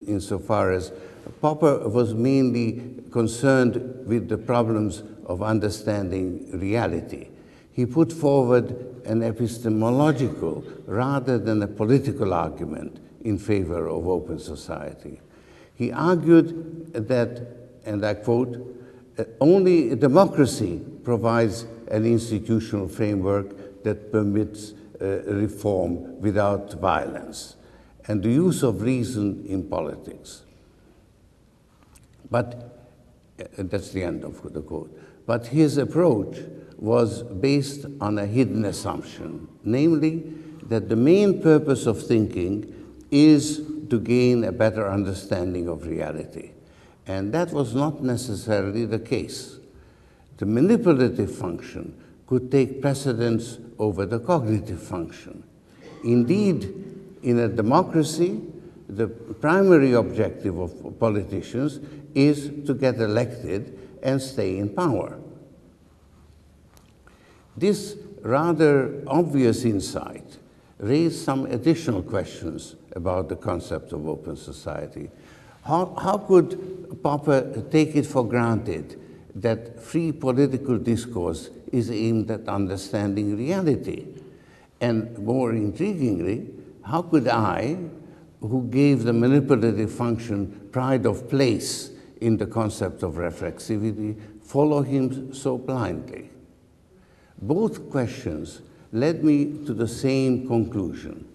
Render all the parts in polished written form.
insofar as Popper was mainly concerned with the problems of understanding reality. He put forward an epistemological rather than a political argument in favor of open society. He argued that, and I quote, only democracy provides an institutional framework that permits reform without violence and the use of reason in politics. But, that's the end of the quote, but his approach was based on a hidden assumption, namely that the main purpose of thinking is to gain a better understanding of reality. And that was not necessarily the case. The manipulative function could take precedence over the cognitive function. Indeed, in a democracy, the primary objective of politicians is to get elected and stay in power. This rather obvious insight raised some additional questions about the concept of open society. How could Popper take it for granted that free political discourse is aimed at understanding reality? And more intriguingly, how could I, who gave the manipulative function pride of place in the concept of reflexivity, follow him so blindly? Both questions led me to the same conclusion.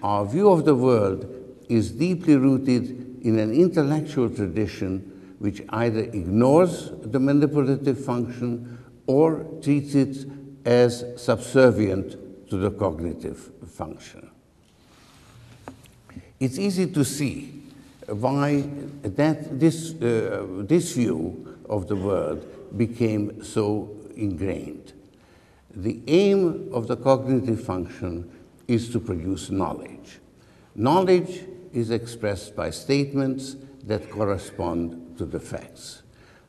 Our view of the world is deeply rooted in an intellectual tradition which either ignores the manipulative function or treats it as subservient to the cognitive function. It's easy to see why this view of the world became so ingrained. The aim of the cognitive function is to produce knowledge. Knowledge is expressed by statements that correspond to the facts.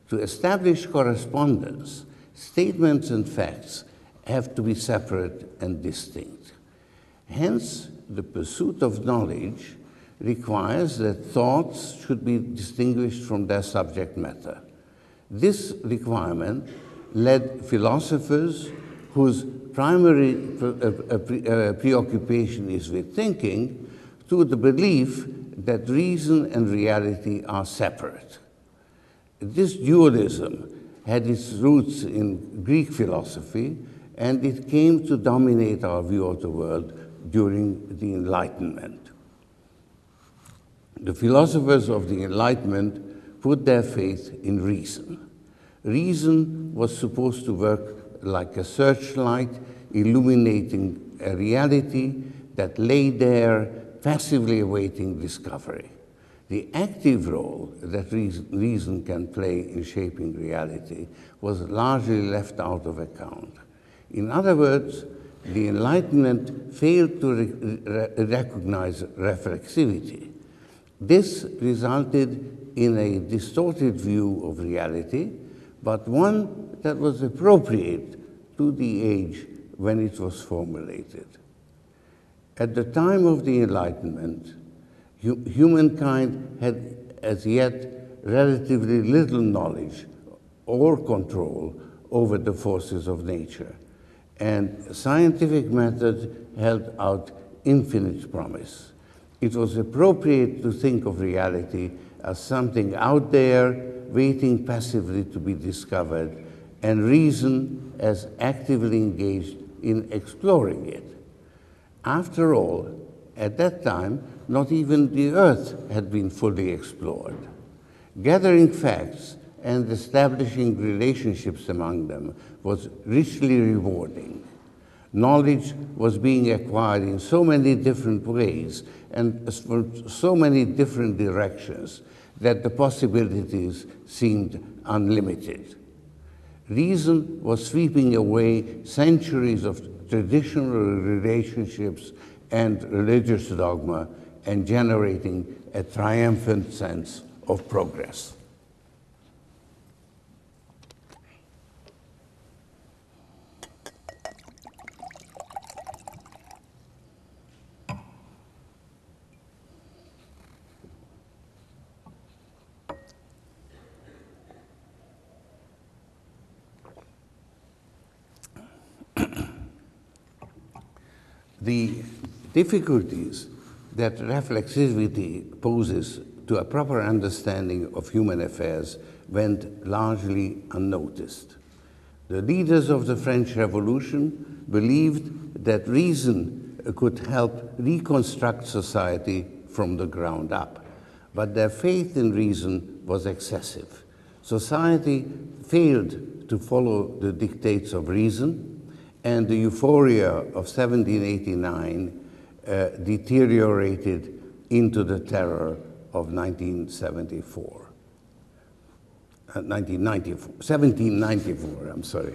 To establish correspondence, statements and facts have to be separate and distinct. Hence, the pursuit of knowledge requires that thoughts should be distinguished from their subject matter. This requirement led philosophers whose primary preoccupation is with thinking to the belief that reason and reality are separate. This dualism had its roots in Greek philosophy, and it came to dominate our view of the world during the Enlightenment. The philosophers of the Enlightenment put their faith in reason. Reason was supposed to work like a searchlight, illuminating a reality that lay there passively awaiting discovery. The active role that reason can play in shaping reality was largely left out of account. In other words, the Enlightenment failed to recognize reflexivity. This resulted in a distorted view of reality, but one that was appropriate to the age when it was formulated. At the time of the Enlightenment, humankind had as yet relatively little knowledge or control over the forces of nature, and scientific methods held out infinite promise. It was appropriate to think of reality as something out there waiting passively to be discovered, and reason as actively engaged in exploring it. After all, at that time, not even the Earth had been fully explored. Gathering facts and establishing relationships among them was richly rewarding. Knowledge was being acquired in so many different ways and from so many different directions that the possibilities seemed unlimited. Reason was sweeping away centuries of traditional relationships and religious dogma and generating a triumphant sense of progress. The difficulties that reflexivity poses to a proper understanding of human affairs went largely unnoticed. The leaders of the French Revolution believed that reason could help reconstruct society from the ground up, but their faith in reason was excessive. Society failed to follow the dictates of reason, and the euphoria of 1789 deteriorated into the terror of 1794, I'm sorry.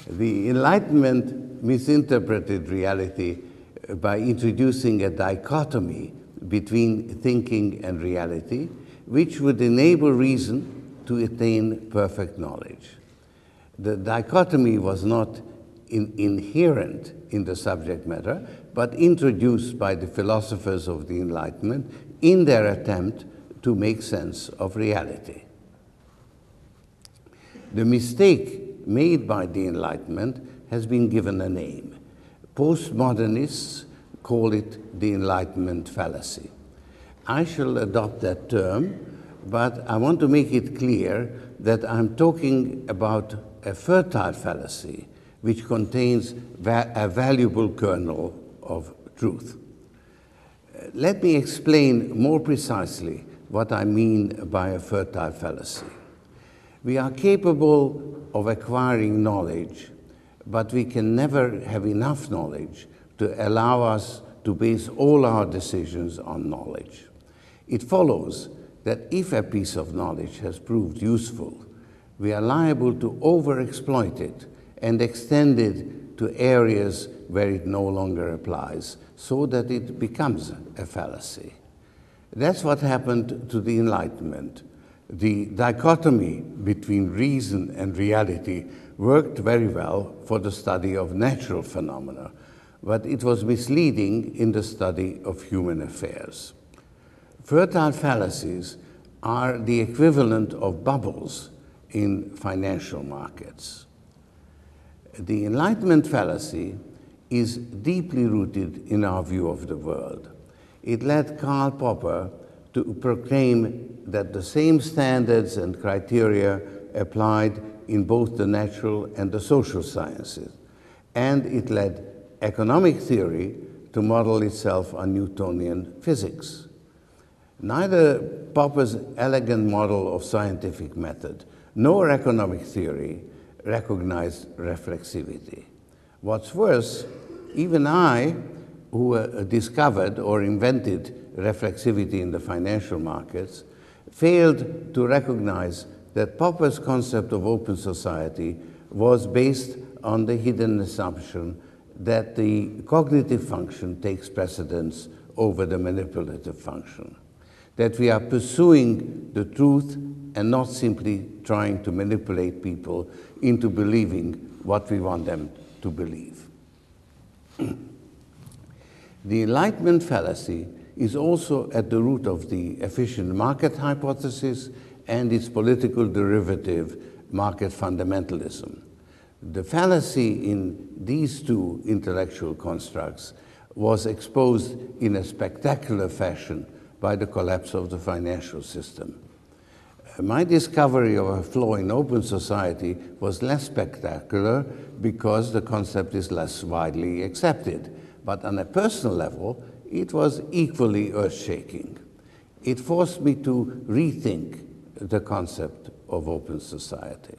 The Enlightenment misinterpreted reality by introducing a dichotomy between thinking and reality, which would enable reason to attain perfect knowledge. The dichotomy was not inherent in the subject matter, but introduced by the philosophers of the Enlightenment in their attempt to make sense of reality. The mistake made by the Enlightenment has been given a name. Postmodernists call it the Enlightenment fallacy. I shall adopt that term, but I want to make it clear that I'm talking about a fertile fallacy which contains a valuable kernel of truth. Let me explain more precisely what I mean by a fertile fallacy. We are capable of acquiring knowledge, but we can never have enough knowledge to allow us to base all our decisions on knowledge. It follows that if a piece of knowledge has proved useful, we are liable to overexploit it and extend it to areas where it no longer applies, so that it becomes a fallacy. That's what happened to the Enlightenment. The dichotomy between reason and reality worked very well for the study of natural phenomena, but it was misleading in the study of human affairs. Fertile fallacies are the equivalent of bubbles in financial markets. The Enlightenment fallacy is deeply rooted in our view of the world. It led Karl Popper to proclaim that the same standards and criteria applied in both the natural and the social sciences. And it led economic theory to model itself on Newtonian physics. Neither Popper's elegant model of scientific method nor economic theory recognized reflexivity. What's worse, even I, who discovered or invented reflexivity in the financial markets, failed to recognize that Popper's concept of open society was based on the hidden assumption that the cognitive function takes precedence over the manipulative function, that we are pursuing the truth and not simply trying to manipulate people into believing what we want them to believe. The Enlightenment fallacy is also at the root of the efficient market hypothesis and its political derivative, market fundamentalism. The fallacy in these two intellectual constructs was exposed in a spectacular fashion by the collapse of the financial system. My discovery of a flaw in open society was less spectacular because the concept is less widely accepted. But on a personal level, it was equally earth-shaking. It forced me to rethink the concept of open society.